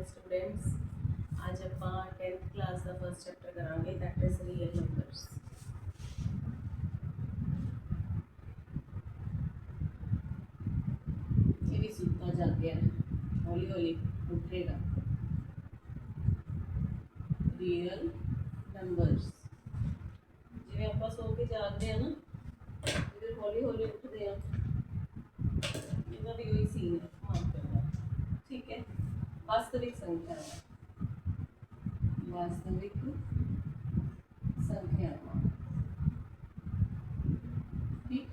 Morning students. आज ਆਪਾਂ 10th class ਦਾ first chapter ਕਰਾਂਗੇ दैट इज रियल नंबर्स। ਇਹ ਵੀ ਸੁੱਤਾ ਜਾਗ ਗਿਆ ਹੈ, ਹੌਲੀ ਹੌਲੀ ਉੱਠੇਗਾ। ਰੀਅਲ ਨੰਬਰਸ ਜਿਵੇਂ ਆਪਾਂ ਸੋ ਕੇ ਜਾਗਦੇ ਆ ਨਾ, ਫਿਰ ਹੌਲੀ ਹੌਲੀ ਉੱਠਦੇ ਆ, ਇਹਦਾ ਵੀ ਉਹੀ ਸੀਨ ਹੈ ਮਾਪਿਆਂ ਦਾ। ठीक है, वास्तविक संख्या वास्तविक संख्या ठीक।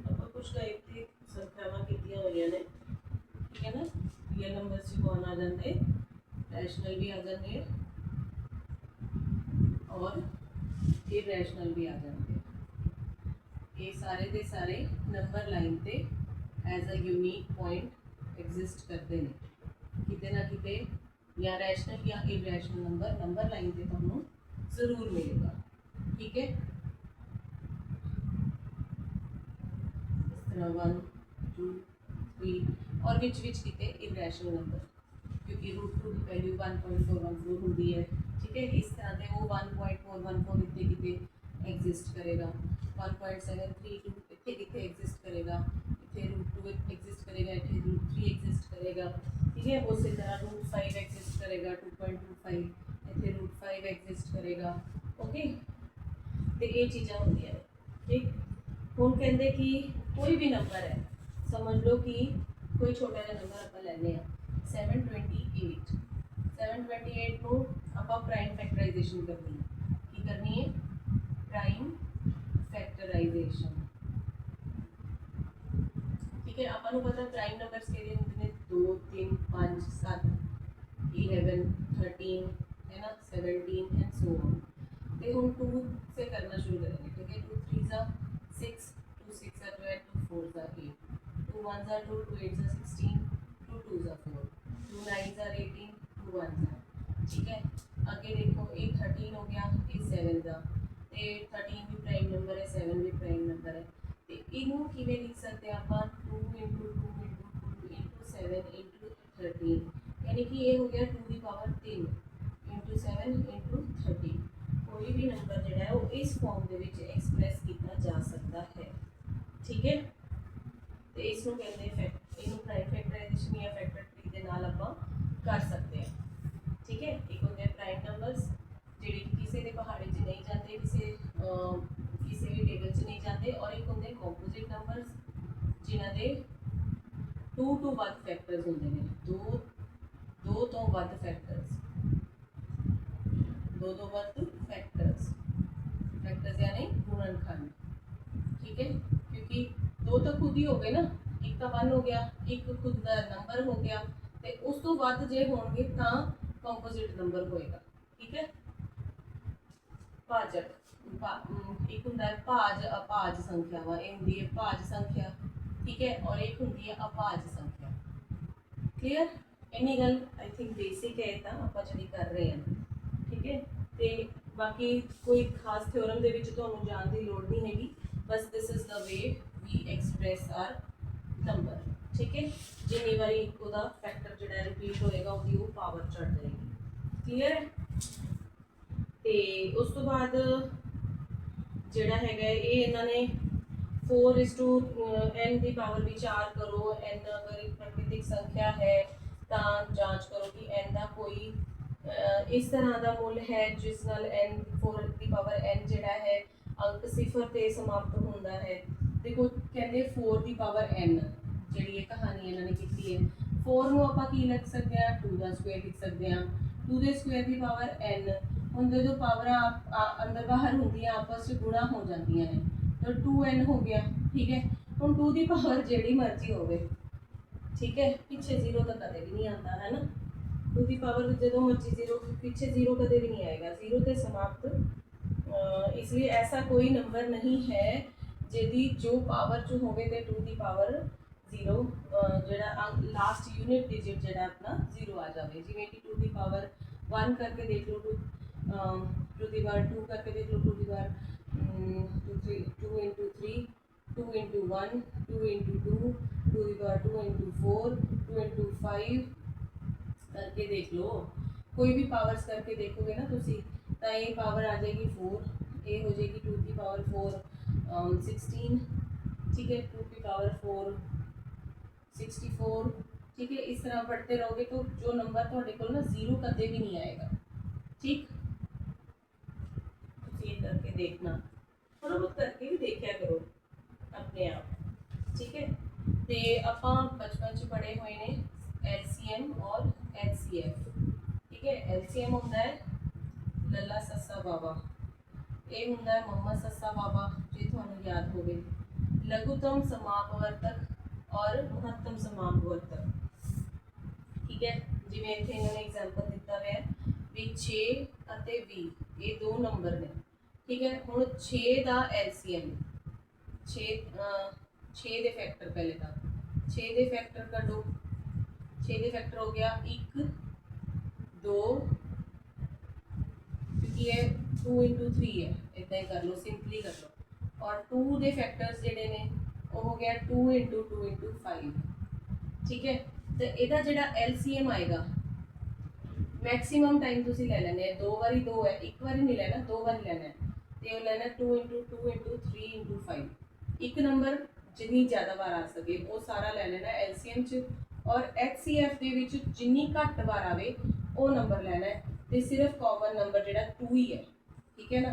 अब कुछ गायित्रिक संख्यावां कीतियां होईयां ने, ठीक है ना। रियल नंबर्स च कौन आ जाते, रैशनल भी आ जाते और इरैशनल भी आ जाते। ये सारे दे सारे नंबर लाइन ते as a unique point exist करते हैं, किते ना किते या रैशनल या इरैशनल नंबर लाइन पे तुहानू जरूर मिलेगा, ठीक है। इस तरह 1 2 3 और विच किते इरैशनल नंबर, क्योंकि √2 की वैल्यू 1.414 होती है, ठीक है। इस तरह से वो 1.414 इतने किते एग्जिस्ट करेगा, 1.732 इतने किते एग्जिस्ट करेगा, इतने √2 एग्जिस्ट करेगा, इतने √3 एग्जिस्ट करेगा, ठीक है। उसी तरह √5 एग्जिस्ट करेगा, 2.25 इतने √5 एग्जिस्ट करेगा, ओके। तो ये चीज़ां होंदियां ने, ठीक। हुण कहंदे कि कोई भी नंबर है, समझ लो कि कोई छोटा जिहा नंबर आपां लैंदे आ 728 728 को आपां प्राइम फैक्टराइजेशन करनी है, की करनी है, प्राइम फैक्टराइजेशन, ठीक है। आपको पता प्राइम नंबर्स के लिए 2 3 5 7 11 13 है ना, 17 एंड सो ऑन। तो हम 2 से करना शुरू करेंगे, ठीक है। 2 3 जा 6, 2 6 जा 12, 2 4 जा 8, 2 1 जा 2, 2 8 जा 16, 2 2 जा 4, 2 9 जा 18, 2 1 जा, ठीक है। आगे देखो ये 13 हो गया, ये 7 जा, तो 13 भी प्राइम नंबर है, 7 भी प्राइम नंबर है। तो इनू किवें लिख सकते हैं आप, 2 इंटू 2 इंटू 2 इंटू 7 इंटू 13, यानी कि ये हो गया 2 की पावर 3 इंटू 7 इंटू 13। कोई भी नंबर जो है वो इस फॉर्म के एक्सप्रैस किया जा सकता है, ठीक है। तो इसको कहते हैं प्राइम फैक्टराइजेशन या फैक्टर ट्री के नाल आपां कर सकते हैं, ठीक है। एक होंगे प्राइम नंबर्स जिहड़े कि किसी के पहाड़े च नहीं जाते, किसी भी टेबल च नहीं जाते, और एक होंगे कंपोजिट नंबर्स जिन्हां दे 2 तो वध फैक्टर्स होंगे ने, दो तो वध फैक्टर्स, 2 तो वध फैक्टर्स यानी गुणनखंड, ठीक है। क्योंकि 2 तो खुद ही हो गए ना, एक तो 1 हो गया, एक खुद का नंबर हो गया, तो उस तो वध जे होंगे तो कंपोजिट नंबर होएगा, ठीक है। भाजक एक होंदा है भाज अभाज संख्यावां, ये होंदी है भाज संख्या, ठीक है, और एक होंदी है अभाज संख्या, क्लियर। इन्नी गल आई थिंक बेसिक है, तो आपां जिहड़ी कर रहे हैं, ठीक है। तो बाकी कोई खास थ्योरम दे विच तुहानूं जाण दी लोड़ नहीं हैगी, बस this is the way we express our number, ठीक है। जिन्नी बारी उहदा फैक्टर जिहड़ा रिपीट होएगा उहदी वो पावर चढ़ जाएगी, क्लियर है। तो उस तो बाद जिहड़ा हैगा ये इन्होंने 4:n की पावर विचार करो, n अगर एक प्राकृतिक संख्या है तो जांच करो कि n का कोई इस तरह का मुल है जिस नाल n 4 की पावर n जिहड़ा है अंक 0 ते समाप्त होंदा है। देखो कहते 4 की पावर n जिहड़ी ये कहानी इन्होंने की है, 4 नूं आपां की लिख सकते हैं, 2 का स्क्वायर लिख सकते हैं, 2 के स्क्वायर की पावर n, हुण जो पावर अंदर बाहर होंगी आपस में गुणा हो जाती हैं, तो 2n हो गया, ठीक है। हम 2 की पावर जिहड़ी मर्जी हो, ठीक है, पिछे 0 तो कदे भी नहीं आता है ना, 2 की पावर जो मर्जी 0, पिछे 0 कदे भी नहीं आएगा, 0 से समाप्त। इसलिए ऐसा कोई नंबर नहीं है जिहदी जो पावर जो होवे ते 2 की पावर 0 जिहड़ा लास्ट यूनिट डिजिट जिहड़ा अपना 0 आ जाए, जिवें कि 2 की पावर 1 करके देख लो, 2 की पावर 2 करके देख लो, 2 की पावर 2 इंटू 3 2 into 1, 2 into 2, 2 की पावर 2 into 4, 2 into 5 करके देख लो। कोई भी पावर्स करके देखोगे ना तुसी तो ये पावर आ जाएगी 4, ये हो जाएगी 2 की पावर 4 16, ठीक है, 2 की पावर 4 64, ठीक है। इस तरह बढ़ते रहोगे तो जो नंबर थोड़े को ना जीरो कदे भी नहीं आएगा, ठीक। ये करके देखना, थोड़ा बहुत करके भी देखा करो अपने आप, ठीक है। तो ਆਪਾਂ बचपन च पढ़े हुए ने LCM और HCF, ठीक है। LCM होता है लला सस्सा बाबा, ये होता है मम्मा सस्सा बाबा, जो थानू याद होवे। लघुतम समापवर्तक और महत्तम समापवर्तक, ठीक है। जिवें इत्थे इन्होंने एग्जांपल दिता हुआ है भी 6 ਅਤੇ 20 ये दो नंबर ने, ठीक है। हुण 6 का LCM 6 दे फैक्टर, पहले का 6 दे फैक्टर कढो, 6 दे फैक्टर हो गया 1 2, क्योंकि ये 2 into 3 है, इतना ही कर लो, सिंपली कर लो। और 2 दे फैक्टर्स जेडे ने वो हो गया 2 into 2 into 5, ठीक है। तो इहदा जिहड़ा LCM आएगा मैक्सिमम टाइम तुसी ले लेने, दो बारी दो है, एक बारी नहीं लेना, दो बारी लेना है। तो वो लेना 2 into 2 into 3 into 5, एक नंबर जिन्नी ज़्यादा बार आ सके वो सारा ले लेना LCM च। और HCF दे विच जिन्नी घट बार आवे वो नंबर लेना है। तो सिर्फ कॉमन नंबर जिहड़ा 2 ही है, ठीक है ना।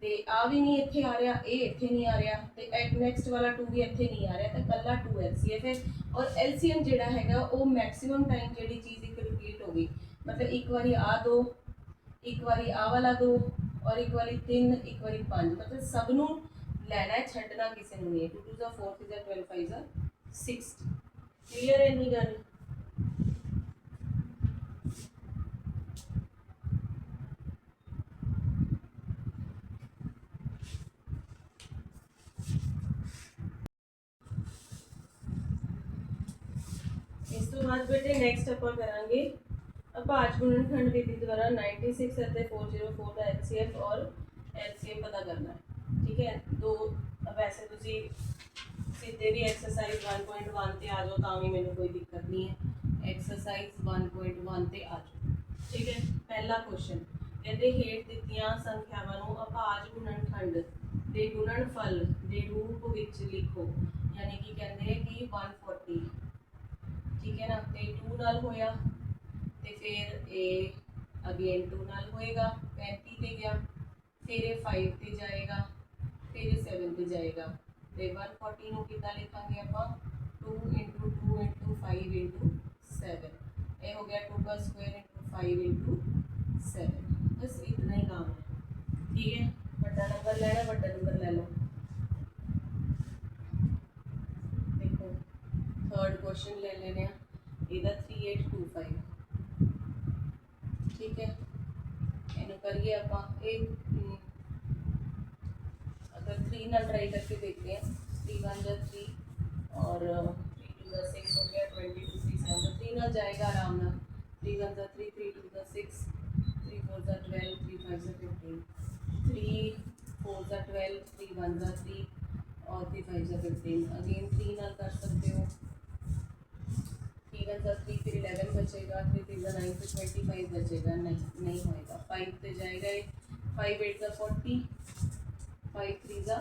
तो आ भी नहीं इत्थे आ रहा, ये इत्थे नहीं आ रहा, तो नैक्सट वाला 2 भी इत्थे नहीं आ रहा, तो कल्ला 2 LCF है। और LCM जिहड़ा हैगा वो मैक्सिमम टाइम जिहड़ी चीज़ एक रिपीट हो गई, मतलब एक बारी आ दो, एक बारी आ वाला दो, और एक बारी 3, एक बारी 5, मतलब सबनू लेना है, छड्डना किसी ने नहीं है। 2 2 ज़ा 4 3 ज़ा 12 5 ज़ा 60, क्लियर है इन्नी गल। इस तो बाद बेटे नेक्स्ट ਆਪਾਂ ਕਰਾਂਗੇ अभाज्य गुणनखंड विधि द्वारा 96 ਅਤੇ 404 ਦਾ HCF और LCM पता करना है, ठीक है। दो वैसे तुसी सीधे भी एक्सरसाइज 1.1 ਤੇ आ जाओ ਤਾਂ ਵੀ ਮੈਨੂੰ कोई दिक्कत नहीं है। एक्सरसाइज 1.1 ਤੇ आ जाओ, ठीक है। पहला क्वेश्चन कहते हेठ दित्तियां संख्यावां ਨੂੰ अभाज्य गुणनखंड ਦੇ गुणनफल ਦੇ रूप ਵਿੱਚ लिखो, यानी कि कहते हैं कि 140, ठीक है ना। तो 2 नाल होया, तो फिर ए अगेन 2 नाल होएगा, 35 ते गया, फिर ये 5 ते जाएगा, फिर ये 7 ते जाएगा। तो 140 नूं कितना लिखांगे आपां 2 into 2 into 5 into 7, ये हो गया 2 का स्क्वायर into 5 into 7। बस इतना ही काम है, ठीक है। बड़ा नंबर लेना, बड़ा नंबर ले लो। देखो थर्ड क्वेश्चन ले लेने ਇਹਦਾ 3825, ठीक है। ਇਹਨੂੰ करिए ਆਪਾਂ ਇਹ अगर 3 ना ट्राई करके देखते हैं, 3 1 जा 3 और 3 2 जा 6 हो गया, 22 3 7 जा 3 ना जाएगा आराम ना। 3 1 जा 3, 3 2 जा 6, 3 4 जा 12, 3 5 जा 15, 3 4 जा 12, 3 1 जा 3 और 3 5 जा 15। अगेन 3 ना कर सकते हो, 3 1 जा 3, फिर 11 बचेगा, 3 3 जा 9, फिर 25 बचेगा, नहीं होएगा। 5 पे जाएगा, 5 8 जा 40, 5 3 जा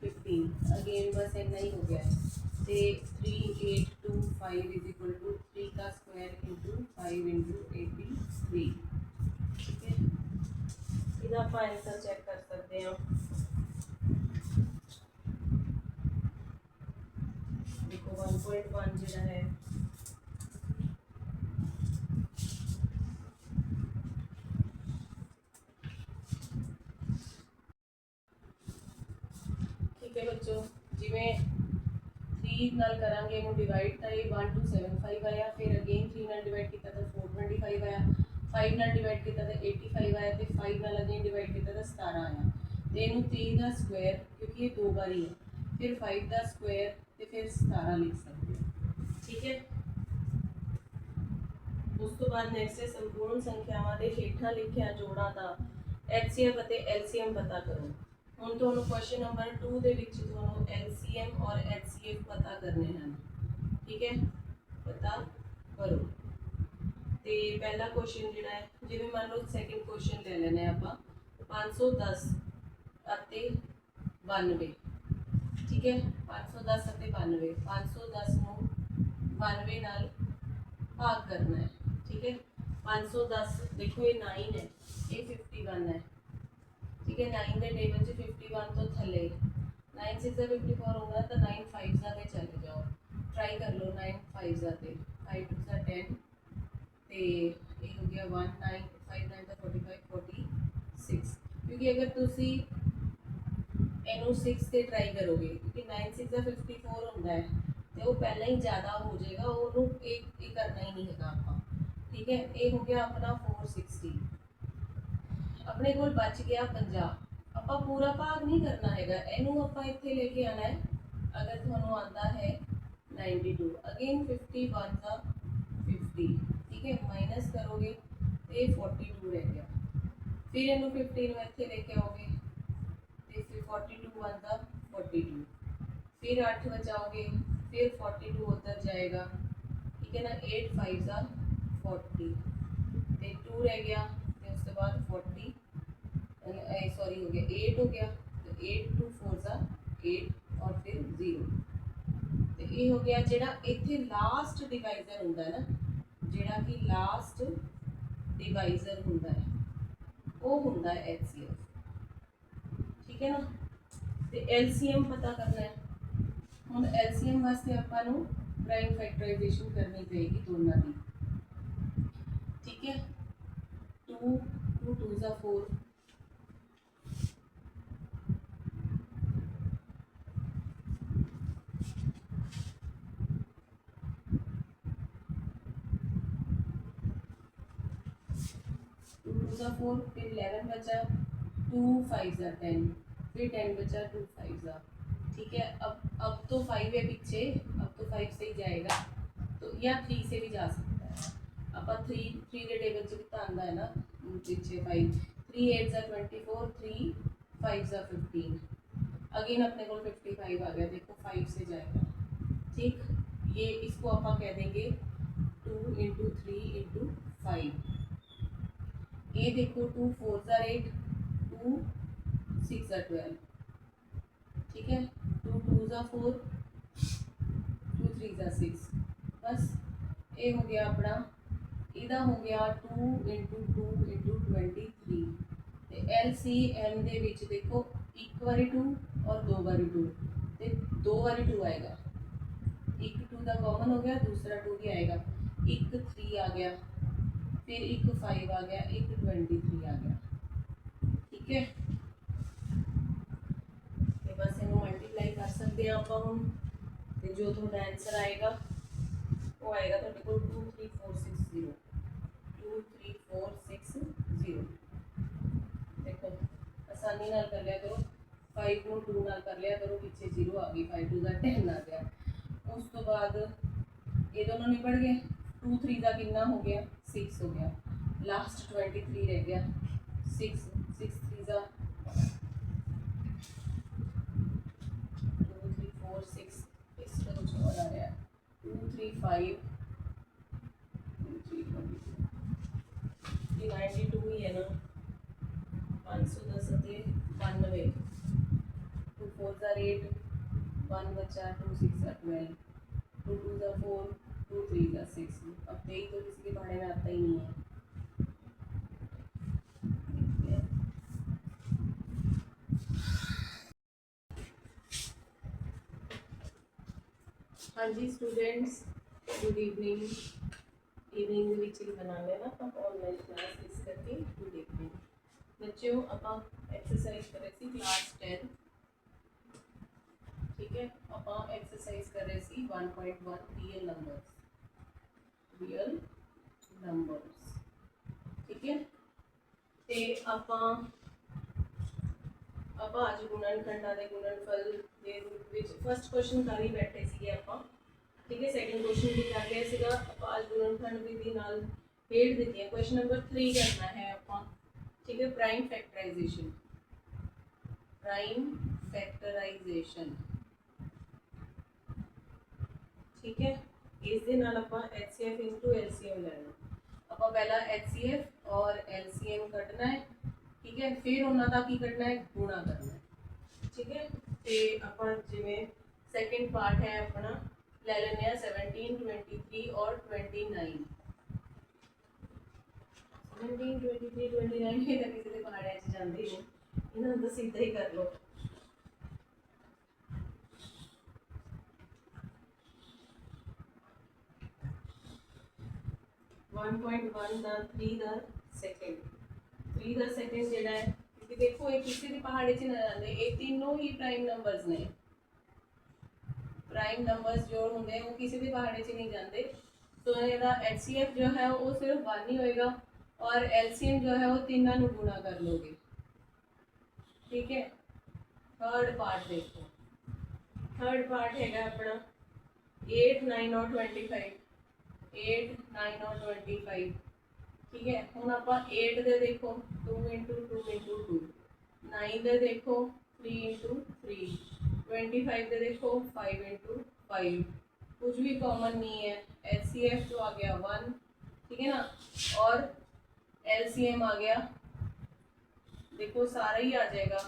15, अगेन बस इतना ही हो गया है। तो 3 8 2 5 इज इक्वल टू 3 का स्क्वायर इंटू 5 इंटू 83, ठीक है। इधर आप आंसर चेक कर सकते हैं। देखो 1.1 जिहड़ा है बच्चों, जिमें 3 नाल करांगे इन्हू डिवाइड, तो ये 1275 आया, फिर अगेन 3 नाल डिवाइड किया तो 425 आया, 5 नाल डिवाइड किया तो 85 आया, तो 5 नाल अगेन डिवाइड किया तो 17 आया। तो इनू 3 का स्क्वायर, क्योंकि ये 2 बारी है, फिर 5 का स्क्वायर, तो फिर 17 लिख सकते हो, ठीक है। उस तो बाद नेक्स्ट है संपूर्ण संख्यावां दे हेठां लिखिया जोड़ां दा HCF ਅਤੇ LCM पता करो। ਹੁਣ ਤੁਹਾਨੂੰ ਕੁਐਸਚਨ ਨੰਬਰ 2 ਦੇ ਵਿੱਚ ਤੁਹਾਨੂੰ LCM ਔਰ HCF ਪਤਾ ਕਰਨੇ ਹਨ। ਠੀਕ ਹੈ, ਪਤਾ ਕਰੋ। ਤੇ ਪਹਿਲਾ ਕੁਐਸਚਨ ਜਿਹੜਾ ਹੈ, ਜਿਵੇਂ ਮੰਨ ਲਓ ਸੈਕਿੰਡ ਕੁਐਸਚਨ ਲੈ ਲੈਣੇ ਆਪਾਂ 510 ਅਤੇ 92। ठीक है, 510 ਅਤੇ 92, 510 ਨੂੰ 92 ਨਾਲ ਭਾਗ ਕਰਨਾ ਹੈ। ठीक है, 510 देखो ये 9 है, ये 51 है। ठीक है, 9 के टेबल से 51 तो थले 9 6 54 होगा तो 9 5 पे चले जाओ, ट्राई कर लो। 9 5 पे 5 2 10 ते ये हो गया 1 9 5 9 45 46। क्योंकि अगर तुसी ਇਹਨੂੰ 6 ਤੇ ਟਰਾਈ ਕਰੋਗੇ, ਕਿਉਂਕਿ 9 6 ਦਾ 54 ਹੁੰਦਾ ਹੈ ਤੇ ਉਹ ਪਹਿਲਾਂ ਹੀ ਜ਼ਿਆਦਾ ਹੋ ਜਾਏਗਾ, ਉਹਨੂੰ ਇਹ ਕਰਨਾ ਹੀ ਨਹੀਂ ਹੈਗਾ ਆਪਾਂ। ਠੀਕ ਹੈ, ਇਹ ਹੋ ਗਿਆ ਆਪਣਾ 460। ਆਪਣੇ ਕੋਲ ਬਚ ਗਿਆ 50। ਆਪਾਂ ਪੂਰਾ ਭਾਗ ਨਹੀਂ ਕਰਨਾ ਹੈਗਾ, ਇਹਨੂੰ ਆਪਾਂ ਇੱਥੇ ਲੈ ਕੇ ਆਣਾ ਹੈ। ਅਗਰ ਤੁਹਾਨੂੰ ਆਂਦਾ ਹੈ 92, ਅਗੇਨ 51 ਦਾ 50। ਠੀਕ ਹੈ, ਮਾਈਨਸ ਕਰੋਗੇ ਤੇ 42 ਰਹਿ ਗਿਆ। ਫਿਰ ਇਹਨੂੰ 15 ਨੂੰ ਇੱਥੇ ਲੈ ਕੇ ਆਓਗੇ, फिर 42 वन का 42, फिर 8 बचाओगे, फिर 42 उधर जाएगा। ठीक है ना, 8 5 का 40 ते 2 रह गया, फिर उसके बाद 40 सॉरी हो गया 8 हो गया, तो 8 2 4 का 8 और फिर 0। तो ये हो गया जेड़ा इत्थे लास्ट डिवाइजर हुंदा है ना, जेड़ा कि लास्ट डिवाइजर हुंदा है वो हुंदा है HCF। ठीक है ना, तो LCM पता करना है। हम LCM वास्ते आपां नूं प्राइम फैक्टराइजेशन करनी पेगी दोनों की। ठीक है, 2 2 2 ज़ा 4, 2 2 ज़ा 4, फिर 11 बचा, 2 5 ज़ा 10, फिर 10 बचा, 2 5 ज़ा। ठीक है, अब तो 5 है पीछे, अब तो 5 से ही जाएगा, तो या 3 से भी जा सकता है। अब 3 3 के टेबल से कितना आंदा है ना पीछे 5, 3 8 ज़ा 24, 3 5 ज़ा 15। अगेन अपने को 55 आ गया, देखो 5 से जाएगा। ठीक, ये इसको आप कह देंगे 2 इंटू 3 इंटू 5। ये देखो 2 4 ज़ा 8, 2 6 ज़ा 12। ठीक है, 2 2 ज़ा 4, 2 3 ज़ा 6। बस ये हो गया अपना, इदा हो गया 2 इंटू 2 इंटू 23। तो LCM दे विच देखो एक बारी 2 और 2 बारी 2, तो 2 बारी 2 आएगा। एक 2 का कॉमन हो गया, दूसरा 2 भी आएगा, एक 3 आ गया, फिर एक 5 आ गया, एक 23 आ गया। ठीक है, तो बस इन्हों मल्टीप्लाई कर सकते हैं आप हम, तो जो थोड़ा आंसर आएगा वो आएगा तो देखो 23460, 23460। देखो आसानी नाल कर लिया करो, 5 को 2 नाल कर लिया करो, पीछे 0 आ गई, 5 2 का 10 आ गया। उस तो बाद ये दोनों निपट गए, 2 3 का कितना हो गया 6 हो गया, लास्ट 23 रह गया, 6 6 3 का 2 3 4 6, इसका कुछ और आ रहा है 2 3 5 2 3 22, ये 92 ही है ना, 510 से 92, 2 4 ज़ा 8, 1 बचा, 2 6 ज़ा 12, 2 2 ज़ा 4, 2 3 ज़ा 6। अब 23 तो किसी के बारे में आता ही नहीं है। हाँ जी स्टूडेंट्स, गुड इवनिंग। इवनिंग ਦੇ ਵਿੱਚ ਹੀ ਬਣਾ ਲੈਣਾ ਆਪਾਂ ऑनलाइन क्लास ਇਸ ਕਰਕੇ गुड इवनिंग बच्चों। ਆਪਾਂ एक्सरसाइज कर रहे थे क्लास 10। ठीक है, ਆਪਾਂ एक्सरसाइज कर रहे थे 1.1 रियल नंबर्स, रियल नंबर्स। ठीक है, ਤੇ ਆਪਾਂ ਅੱਜ ਗੁਣਨਖੰਡਾਂ ਦੇ ਗੁਣਨਫਲ ਦੇ ਰੂਪ ਵਿੱਚ ਫਸਟ ਕੁਐਸਚਨ ਕਰ ਹੀ ਬੈਠੇ ਸੀਗੇ ਆਪਾਂ। ठीक है, सैकेंड क्वेश्चन भी कर लिया सीगा ਆਪਾਂ ਅੱਜ ਗੁਣਨਖੰਡ ਵਿਧੀ ਨਾਲ ਖੇਡ ਦਿੱਤੀ ਹੈ। क्वेश्चन नंबर 3 करना है ਆਪਾਂ। ठीक है, प्राइम फैक्टराइजेशन। Prime factorisation. ठीक है, इस दे नाल आपां HCF इंटू LCM लैना। आपां पहला HCF और LCM कटना है, ठीक है, फिर उन्हां दा की करना है, गुणा करना है। ठीक है, ते आपां जिवें सेकंड पार्ट है अपना ले लेने हैं 17, 23 और 29। 17, 23, 29 ये किसी के पहाड़ियां च जांदे नहीं, इन्हां दा सीधा ही कर लो। 1.1 ਦਾ 3 ਦਾ ਸੈਕਿੰਡ 3 ਦਾ ਸੈਕਿੰਡ ਜਿਹੜਾ ਹੈ, क्योंकि देखो ये किसी भी पहाड़ी च ना जाते, ये तीनों ही प्राइम नंबर्स ने। प्राइम नंबर्स जो होंगे वो किसी भी पहाड़ी च नहीं जाते, तो ਇਹਦਾ HCF जो है वो सिर्फ 1 ही होएगा और LCM जो है वो तीनों ਨੂੰ गुणा कर लोगे। ठीक है, थर्ड पार्ट देखो, थर्ड पार्ट हैगा अपना 8, 9 और 25। 8, 9 और 25। ठीक है, हम आप 8 दे देखो 2 इंटू 2 इंटू 2, 9 दे देखो 3 इंटू 3, 25 दे देखो 5 इंटू 5। कुछ भी कॉमन नहीं है। HCF जो आ गया 1, ठीक है ना, और LCM आ गया, देखो सारा ही आ जाएगा,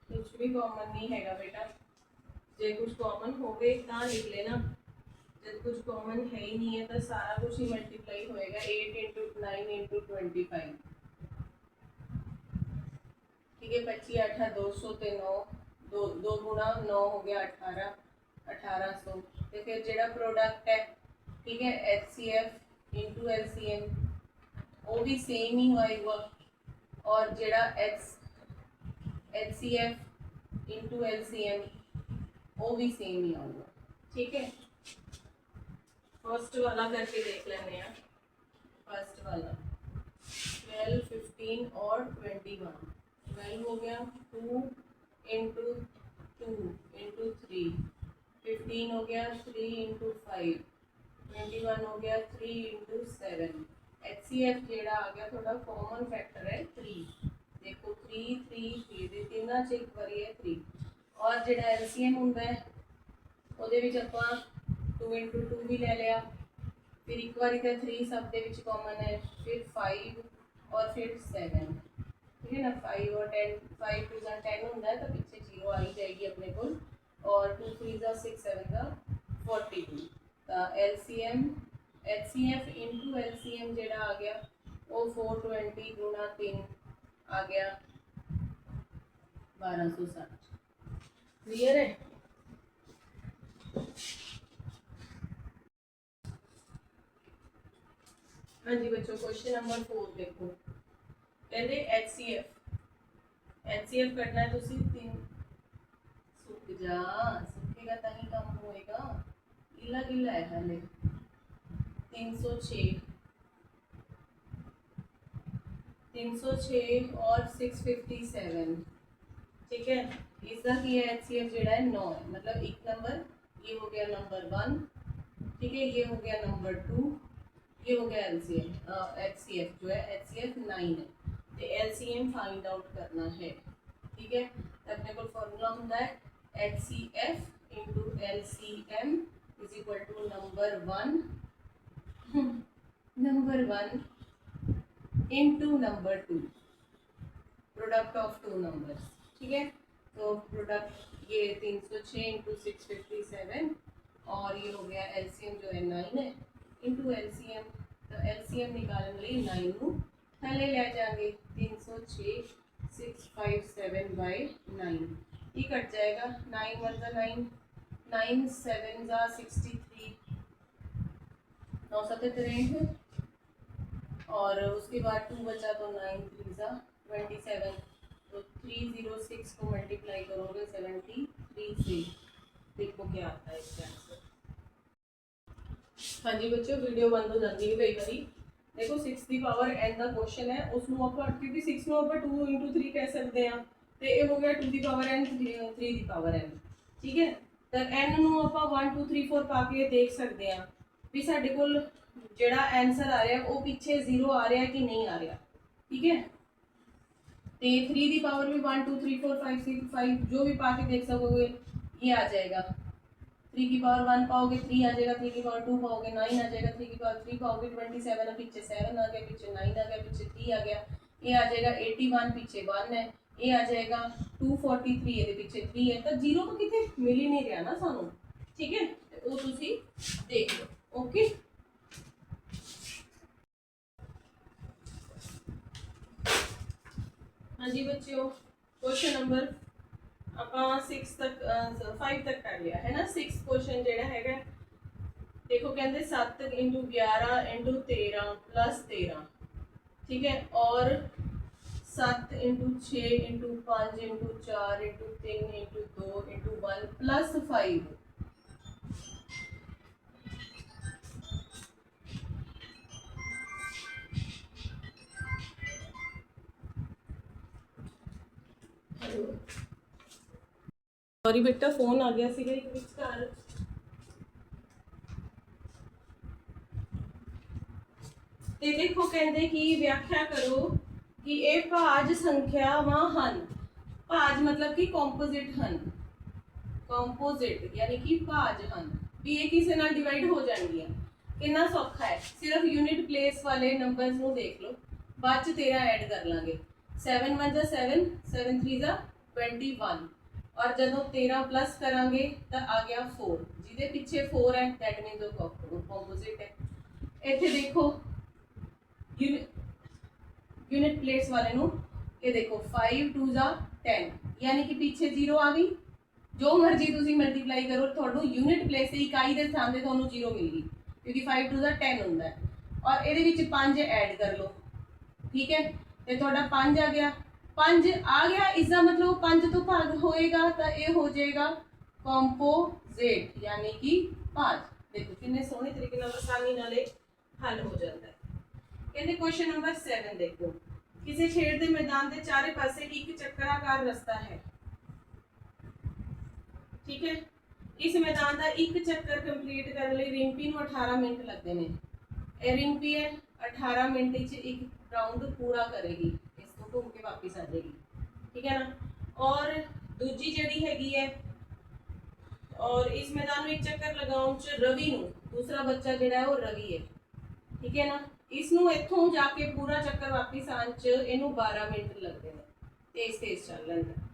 कुछ भी कॉमन नहीं हैगा बेटा। जो कुछ कॉमन हो गए तो लिख लेना, जब कुछ कॉमन है ही नहीं है तो सारा कुछ ही मल्टीप्लाई होएगा। 8 इंटू 9 इंटू 25, ठीक है, 25 8 200 ते 9, दो गुणा 9 हो गया 18, 1800। तो फिर जेड़ा प्रोडक्ट है, ठीक है, HCF इंटू LCM वो भी सेम ही होएगा, और जेड़ा HCF इंटू LCM वो भी सेम ही आएगा। ठीक है, फर्स्ट वाला करके देख लेने हैं। फर्स्ट वाला 12, 15 और 21। 12 हो गया 2 इंटू 2 इंटू 3, 15 हो गया 3 इंटू 5, 21 हो गया 3 इंटू 7। HCF जेड़ा आ गया थोड़ा कॉमन फैक्टर है 3। देखो 3 3 3 तीनों च एक बारी है 3, और जेड़ा LCM हुंदा है ਉਹਦੇ ਵਿੱਚ ਆਪਾਂ 2 इंटू 2 भी ले लिया, फिर एक बार इधर 3 सब दे विच कॉमन है, फिर 5 और फिर 7। ठीक है ना, 5 और 10, 5 2 10 होता है तो पीछे 0 आ ही जाएगी अपने को, और 2 3 6 7 42। तो LCM HCF इंटू LCM जेड़ा आ गया वो 420 गुणा 3 आ गया 1260। क्लियर है? हाँ जी बच्चों, क्वेश्चन नंबर 4 देखो, कहते HCF करना है तो तीन सुख जा, सुखेगा तभी काम होएगा, गिला गिला है हाले। 306 और 657। ठीक है, इसका की है HCF जेड़ा है 9 है, मतलब एक नंबर ये हो गया नंबर 1, ठीक है, ये हो गया नंबर 2, ये हो गया LCM। HCF जो है HCF 9 है, तो LCM फाइंड आउट करना है। ठीक है, तो अपने को फॉर्मूला होता है HCF into LCM is equal to number 1 into number 2, product of two numbers. ठीक है, तो प्रोडक्ट ये 306 इंटू 657, और ये हो गया LCM जो है 9 है इंटू LCM। तो LCM निकालने लिए 9 को थले ले जाएंगे, 306 657 बाय 9, ये कट जाएगा। 9 1 9, 9 7 63, 9 7 63, और उसके बाद 2 बचा तो 9 3 27, तो 306 को मल्टीप्लाई करोगे 73 से, देखो क्या आता है इसका आंसर। हाँ जी बच्चों, वीडियो बंद हो जाती है कई बार। देखो 6 की पावर n का क्वेश्चन है, उसमें आप क्योंकि 6 में आप 2 इंटू 3 कह सकते हैं, तो ये हो गया 2 की पावर n 3 की पावर n। ठीक है, तो n ਨੂੰ ਆਪਾਂ 1 2 3 4 ਪਾ ਕੇ ਦੇਖ ਸਕਦੇ ਹਾਂ ਵੀ ਸਾਡੇ ਕੋਲ ਜਿਹੜਾ ਆਨਸਰ ਆ ਰਿਹਾ ਉਹ ਪਿੱਛੇ 0 ਆ ਰਿਹਾ ਕਿ ਨਹੀਂ ਆ ਰਿਹਾ। ਠੀਕ है, तो 3 की पावर भी 1 2 3 4 5 6 5 जो भी पा के देख सकोगे ये आ जाएगा। 3 की पावर 1 पाओगे 3 आ जाएगा, 3 की पावर 2 पाओगे 9 आ जाएगा, 3 की पावर 3 पाओगे 27, पीछे 7 आ गया, पीछे 9 आ गया, पीछे 3 आ गया, ये आ जाएगा 81, पीछे 1 है, ये आ जाएगा 243, ये पीछे 3 है, तो जीरो तो कितने मिल ही नहीं रहा ना सानू। ठीक है, वो तुसी देख लो। ओके, हाँ जी बच्चों, क्वेश्चन नंबर ਆਪਾਂ 6 तक 5 तक कर लिया है ना। 6 क्वेश्चन जेड़ा हैगा देखो, कहते 7 × 11 × 13 + 13, ठीक है, और 7 × 6 × 5 × 4 × 3 × 2 × 1 + 5। सॉरी बेटा, फोन आ गया सीगा एक विचकार। ते देखो कहते कि व्याख्या करो कि ये भाज संख्यावां हन। भाज मतलब कि कंपोजिट हन, कंपोजिट यानी कि भाज हन भी ये किसी नाल डिवाइड हो जाएंगी। कितना सौखा है, सिर्फ यूनिट प्लेस वाले नंबर्स ਨੂੰ देख लो, बाद च 13 ऐड कर लांगे। 7 1 जा 7, 7 3 जा 21, और ਜਦੋਂ 13 प्लस करांगे तो आ गया 4, जिहदे पिछे 4 है दैट मीनस वो कंपोजिट है। इत्थे देखो यूनिट प्लेस वाले नु ये देखो 5 2 जा 10, यानी कि पीछे 0 आ गई। जो मर्जी तुसी मल्टीप्लाई करो, थोड़ू यूनिट प्लेस से इकाई के स्थान से थोनू 0 मिल गई, क्योंकि 5 2 जा 10 होंदा है, और ये विच 5 ऐड कर लो, ठीक है, तो थोड़ा 5 आ गया, 5 आ गया, इसका मतलब 5 तो भाग होएगा, तो ये हो जाएगा कंपोजिट यानी कि भाज। देखो कितने सोहने तरीके नाल आसानी नाल हल हो जाता है। कहते क्वेश्चन नंबर 7 देखो, किसी खेड के मैदान के चारे पासे एक चक्राकार रास्ता है, ठीक है, इस मैदान का एक चक्कर कंप्लीट करने लिए रिंपी को 18 मिनट लगते हैं। ये रिंपी है 18 मिनट एक राउंड पूरा करेगी, इसको घूम के वापस आ जाएगी, ठीक है ना। और दूजी जड़ी हैगी है, और इस मैदान में एक चक्कर लगाउन च रवि नू, दूसरा बच्चा जिहड़ा है वो रवि है, ठीक है ना। इसनू इत्थों जाके पूरा चक्कर वापस आने च इनू 12 मिनट लगते हैं, तेज तेज चल रहा।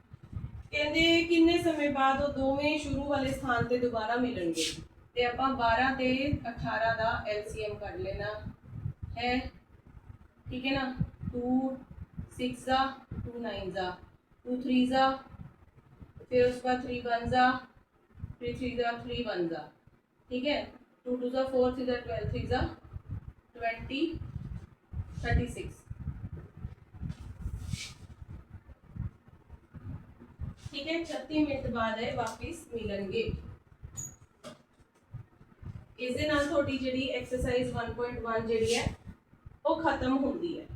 कहते किन्ने समय बाद वो दोवें शुरू वाले स्थान ते दोबारा मिलणगे, ते आपां 12 ते 18 का एलसीएम कढ लेना है, ठीक है ना। 2 6 जा 2 9 जा 2 3 जा, फिर उसके बाद 3 1 जा, फिर 3 जा 3 1 जा, ठीक है, 2 2 जा 4 3 जा 12 3 जा 20 36, ठीक है। 36 मिनट बाद है वापिस मिलणगे। इस दे नाल थोड़ी जिहड़ी एक्सरसाइज 1.1 जिहड़ी है वो खत्म होंदी है,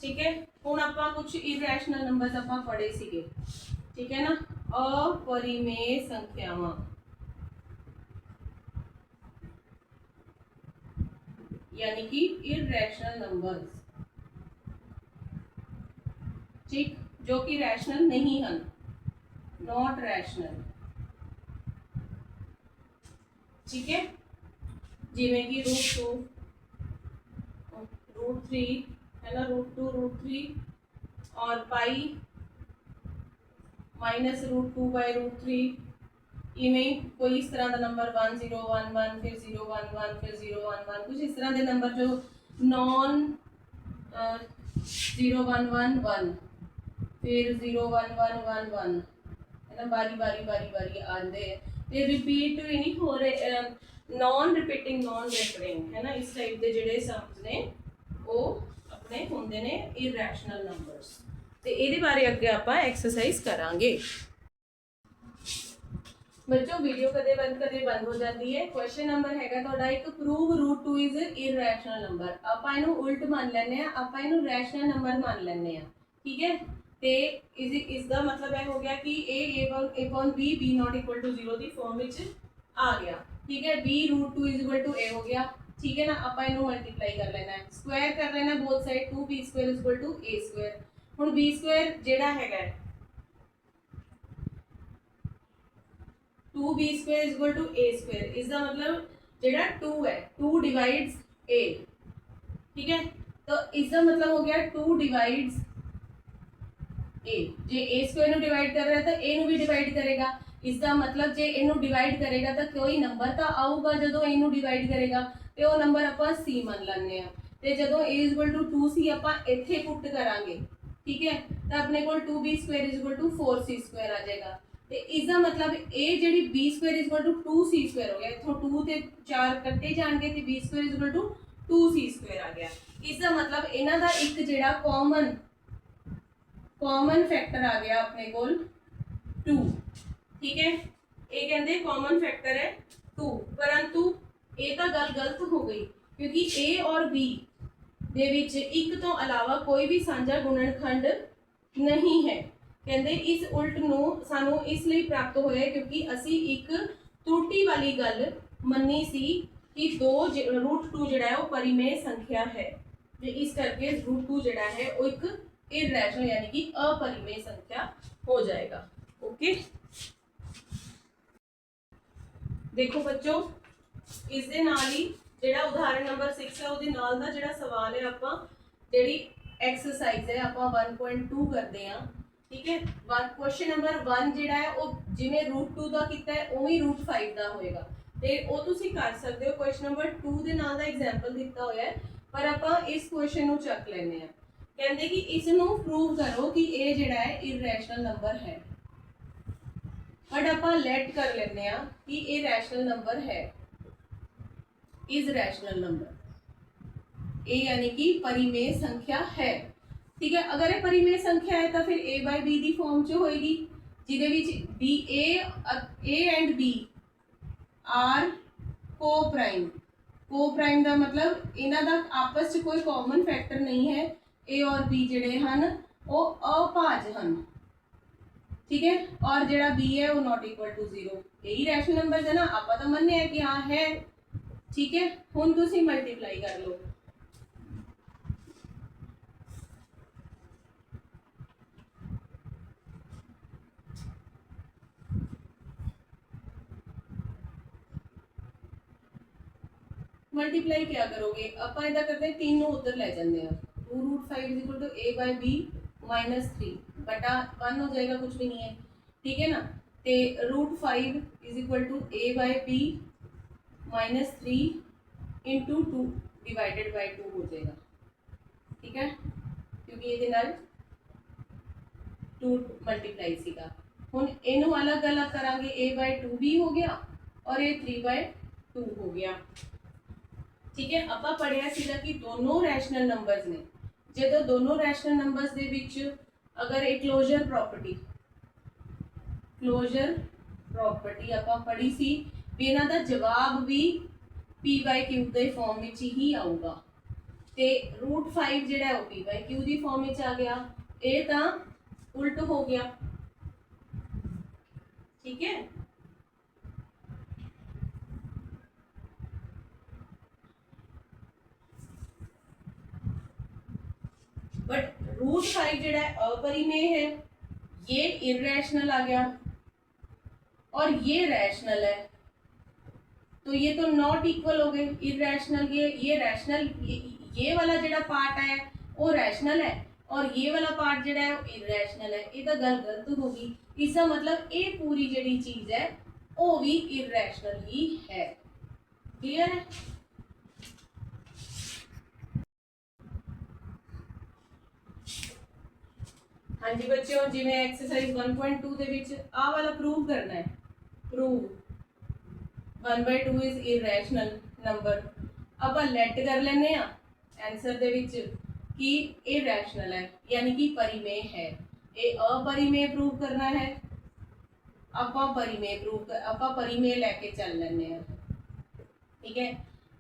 ठीक है। हुण आपां कुछ इरैशनल नंबर्स आपां पढ़े सीगे, ठीक है ना। अपरिमेय संख्यावां, यानी कि इरैशनल नंबर्स, ठीक, जो कि रैशनल नहीं हन, नॉट रैशनल, ठीक है। जिवें कि √2 √3 है ना, √2 √3 और पाई माइनस √2/√3, इवें कोई इस तरह का नंबर 1 0 1 1 फिर 0 1 1 फिर 0 1 1, कुछ इस तरह के नंबर जो नॉन 0 1 1 1 फिर 0 1 1 1 1 है ना, बारी बारी बारी बारी आते हैं, ते रिपीट भी नहीं हो रहे, नॉन रिपीटिंग नॉन रेकरिंग है ना, इस टाइप के जिहड़े सम्स ने वो अपने होंदे ने इरैशनल नंबर्स। ते इहदे बारे अगे आपां एक्सरसाइज करांगे। बच्चों वीडियो कदे बंद हो जाती है। क्वेश्चन नंबर हैगा तुहाडा एक, प्रूव √2 इज इरैशनल नंबर। आपां इहनूं उल्ट मान लैने आ, आपां इहनूं रैशनल नंबर मान लैने आ, ठीक है। ते इसका मतलब है हो गया कि a upon b not equal to 0 की फॉर्म विच आ गया, ठीक है। b √2 is equal to a हो गया, ठीक है ना। आपां इहनूं मल्टीप्लाई कर लेना है, स्क्वायर कर लेना both side, 2b² is equal to a²। ਹੁਣ b स्क्वायर ਜਿਹੜਾ ਹੈਗਾ 2b square is equal to a square, इसका मतलब जेड़ा 2 है 2 डिवाइड्स a, ठीक है। तो इसका मतलब हो गया 2 divides a, J a square नु डिवाइड कर रहा है तो a नु भी डिवाइड करेगा। इसका मतलब जे इनू डिवाइड करेगा तो कोई नंबर तो आऊगा जो इनू डिवाइड करेगा, तो वो नंबर आप c मान लेने आ। ते जदों a is equal to 2c आप इत्थे पुट करांगे, ठीक है, तो अपने को 2b square is equal to 4c square आ जाएगा। ਤੇ इसका मतलब a ਜਿਹੜੀ b square is equal to 2c square हो गया, इथों 2 ਤੇ 4 ਕੱਟੇ ਜਾਣਗੇ ਤੇ b square is equal to 2c square आ गया। इसका मतलब ਇਹਨਾਂ ਦਾ ਇੱਕ ਜਿਹੜਾ कॉमन फैक्टर आ गया अपने कोल 2, ठीक है। ये कहते कॉमन फैक्टर है 2, परंतु ये तो गल गलत हो गई क्योंकि a और b दे विच एक तो अलावा कोई भी साझा गुणनखंड नहीं है। कहते इस उल्ट नूं सानू इसलिए प्राप्त होया क्योंकि असी एक त्रुटि वाली गल मन्नी सी कि √2 जिहड़ा है वो परिमेय संख्या है, ते इस करके √2 जिहड़ा है वो एक इरैशनल यानी कि अपरिमेय संख्या हो जाएगा। ओके, देखो बच्चों इस दे नाल ही जिहड़ा उदाहरण नंबर 6 है उहदे नाल दा जिहड़ा सवाल है आपां जिहड़ी एक्सरसाइज है आपां 1.2 करते हैं, ठीक है। क्वेश्चन नंबर 1 जिहड़ा है वो जिवें √2 दा कीता है उवें √5 दा होएगा, ते ओ तुसीं कर सकदे हो। क्वेश्चन नंबर 2 दे नाल दा एग्जांपल दिता होया है, पर आपां इस क्वेश्चन नूं चक लैने आ। कहते कि इसनूं प्रूव करो कि ये जिहड़ा है इरैशनल नंबर है, बट आपां लेट कर लेने आ कि ये रैशनल नंबर है, इज रैशनल नंबर, ए यानी कि परिमेय संख्या है, ठीक है। अगर ये परिमेय संख्या है तो फिर a बाय b की फॉर्म च होएगी जिहदे विच b a and b are coprime का मतलब इन्हां दा आपस च कोई कॉमन फैक्टर नहीं है, ए और बी जिहड़े हन वो अभाज हन, ठीक है। और जिहड़ा बी है वो नॉट इक्वल टू 0, यही रैशनल नंबर है ना, आप तो मन्ने कि हाँ है, ठीक है। हुण तुसीं मल्टीप्लाई कर लो, मल्टीप्लाई क्या करोगे आप इदा करते हैं 3 उधर ले जाते हैं, 2√5 is equal to a by b -3 बटा 1 हो जाएगा, कुछ भी नहीं है, ठीक है ना। ते √5 is equal to a by b -3 into 2 divided by 2 हो जाएगा, ठीक है, क्योंकि ये 2 मल्टीप्लाई सीगा। हुण इनू अलग अलग करांगे, a बाय 2 भी हो गया और ये 3 बाय 2 हो गया, ठीक है। आपां पढ़िया सीगा कि दोनों रैशनल नंबर्स ने, जो दोनों रैशनल नंबर्स दे विच अगर एक क्लोजर प्रॉपर्टी आपां पढ़ी सी भी इन्हां दा जवाब भी p/q दे फॉर्म विच ही आऊगा, ते √5 जिहड़ा है वो p/q दी फॉर्म विच आ गया, ये तां उल्ट हो गया, ठीक है। बट √5 जिहड़ा अपरिमेय है, ये इरैशनल आ गया और ये रैशनल है, तो ये तो नॉट इक्वल हो गए, इरैशनल ये रैशनल, ये वाला जिहड़ा पार्ट है वो रैशनल है और ये वाला पार्ट जिहड़ा है वो इरैशनल है, ये तो गल गलत होगी। इसका मतलब ये पूरी जिहड़ी चीज है वो भी इरैशनल ही है, क्लियर है। हाँ जी बच्चों, जिवें एक्सरसाइज 1.2 दे विच आ वाला प्रूव करना है, प्रूव 1/2 इज इरैशनल नंबर, अब लेट कर लेने आ आंसर दे विच कि ये रैशनल है यानी कि परिमेय है। ये अपरिमेय प्रूव करना है, आपां परिमेय लैके चल लेने आ, ठीक है।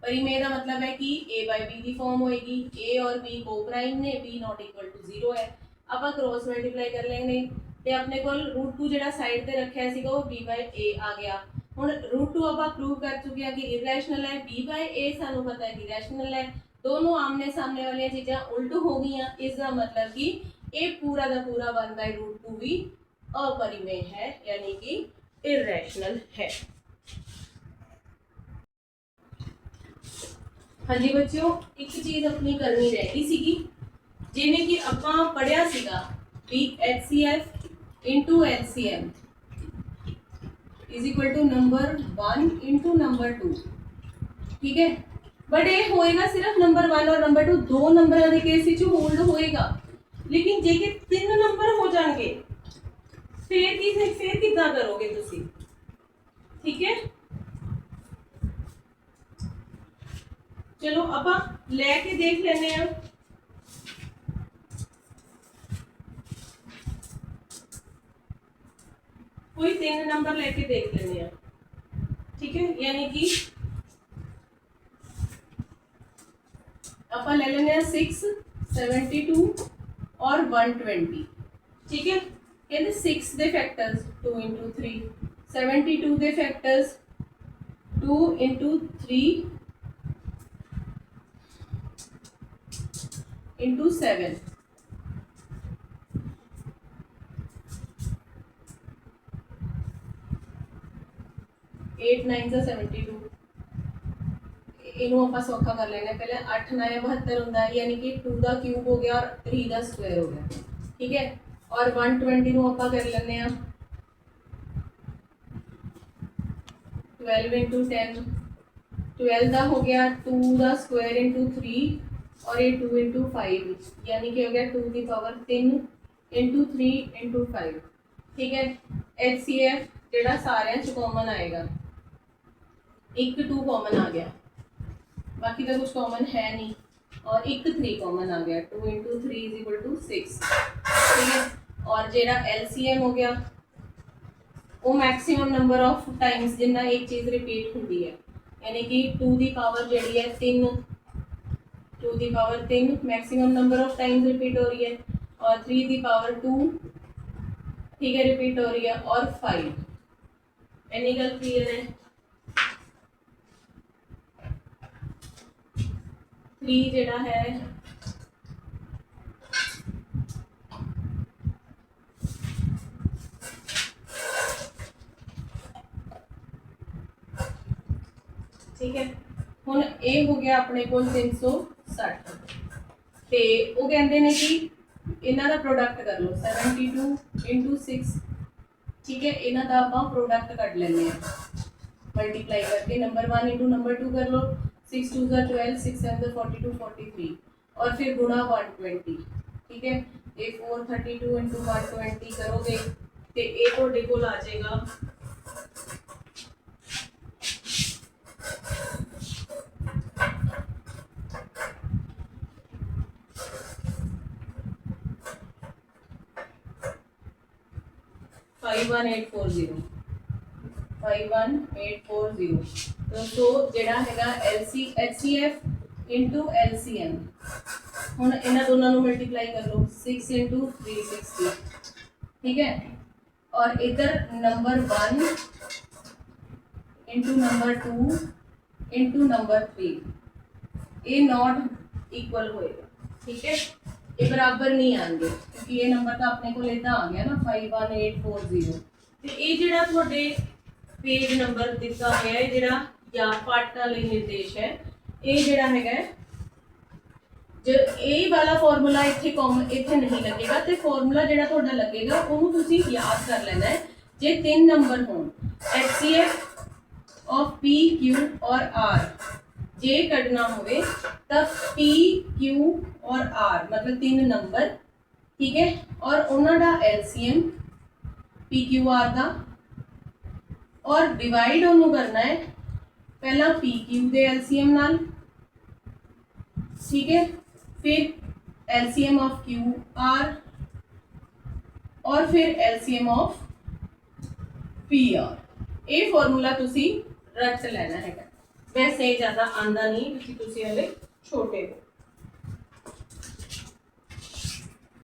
परिमेय का मतलब है कि a बाय b की फॉर्म होएगी, a और b को प्राइम ने, b नॉट इक्वल टू 0 है, आप क्रॉस मल्टीप्लाई कर लेंगे तो अपने को √2 जो साइड पर रखा सीगा वो b बाय a आ गया। हुण √2 आप प्रूव कर चुके हैं कि इरैशनल है, b बाय a सानू पता है कि रैशनल है, दोनों आमने सामने वाली चीज़ां उल्ट हो गई, इसका मतलब कि ये पूरा का पूरा 1/√2 भी अपरिमेय है, यानी कि इरेशनल है। हाँ जी बच्चों, एक चीज अपनी करनी रह गई सीगी, जिवें कि आपां पढ़िया सीगा भी HCF into LCM is equal to number 1 into number 2, ठीक है। बट ये होएगा सिर्फ नंबर 1 और नंबर 2 दो नंबर के केस विच होल्ड होएगा, लेकिन जेके 3 नंबर हो जाएंगे फिर कितना करोगे तुसी, ठीक है। चलो आप लैके देख लेने हैं। कोई 3 नंबर लेके देख लेने हैं, ठीक है। यानी कि आप ले लेने हैं 6, 72 और 120, ठीक है। कहते 6 दे फैक्टर्स 2 इंटू 3, 72 दे फैक्टर्स 2 इंटू 3 इंटू 7, 8 9 का 72, इनू आप सौखा कर लेना। पहले 8 9 72 होंदा है, यानी कि 2 का क्यूब हो गया और 3 का स्क्वायर हो गया, ठीक है। और 120 नू आप कर लेने आ 12 इंटू 10, 12 का हो गया 2 का स्क्वायर इंटू 3 और ये 2 इंटू 5, यानी कि हो गया 2 की पावर 3 इंटू 3 इंटू 5, ठीक है। HCF जेड़ा सारे च कॉमन आएगा, 1 2 कॉमन आ गया, बाकी तो कुछ कॉमन है नहीं, और 1 3 कॉमन आ गया, 2 इंटू 3 इज इक्वल टू 6, ठीक है। और जेड़ा LCM हो गया वो मैक्सिमम नंबर ऑफ टाइम्स जिन्ना एक चीज़ रिपीट होती है, यानी कि 2 की पावर जी है 3, 2 की power 3 maximum number of times repeat हो रही है, और 3 की पावर 2, ठीक है, रिपीट हो रही है, और 5। एनी गल क्लियर है? 3 जेड़ा है ठीक है। हुण ये हो गया अपने को 360, तो वो कहते हैं कि इन्हों का प्रोडक्ट कर लो 72 इंटू 6, ठीक है। इन्हों का आप प्रोडक्ट कट लेने मल्टीप्लाई करके, नंबर 1 इंटू नंबर 2 कर लो, 6 2 12, 6 7 42 43, और फिर गुणा 120, ठीक है। ये 432 इंटू 120 करोगे तो ये थोड़े को आ जाएगा 51840, 51840। तो जेड़ा हैगा HCF इंटू LCM, हुण इन्हां दोनों नूं मल्टीप्लाई कर लो 6 इंटू 360, ठीक है। और इधर number 1 into number 2 into number 3, ये नॉट इक्वल होएगा, ठीक है। ये बराबर नहीं आएंगे क्योंकि ये नंबर तो अपने को इदा आ गया ना 51840। तो ये जिहड़ा तुहाडे पेज नंबर दिता हुआ है जिहड़ा या पाठ वाले निर्देश है, ये जिहड़ा हैगा जो ए वाला फॉर्मूला इत्थे कॉमन इत्थे नहीं लगेगा, तो फॉर्मूला जिहड़ा तुहाडा लगेगा उहनूं तुसीं याद कर लेना है। जे 3 नंबर होण HCF ऑफ P Q और R जे कढ़ना होवे तब P Q और R मतलब 3 नंबर, ठीक है। और उन्हां दा LCM P Q R दा, और डिवाइड उन्होंने करना है पहला P Q दे LCM नाल, ठीक है, फिर LCM ऑफ Q R और फिर LCM ऑफ P R। ये फॉर्मूला तुसी रट लेना है, वैसे ज़्यादा आंदा नहीं क्योंकि तुसी हले छोटे हो।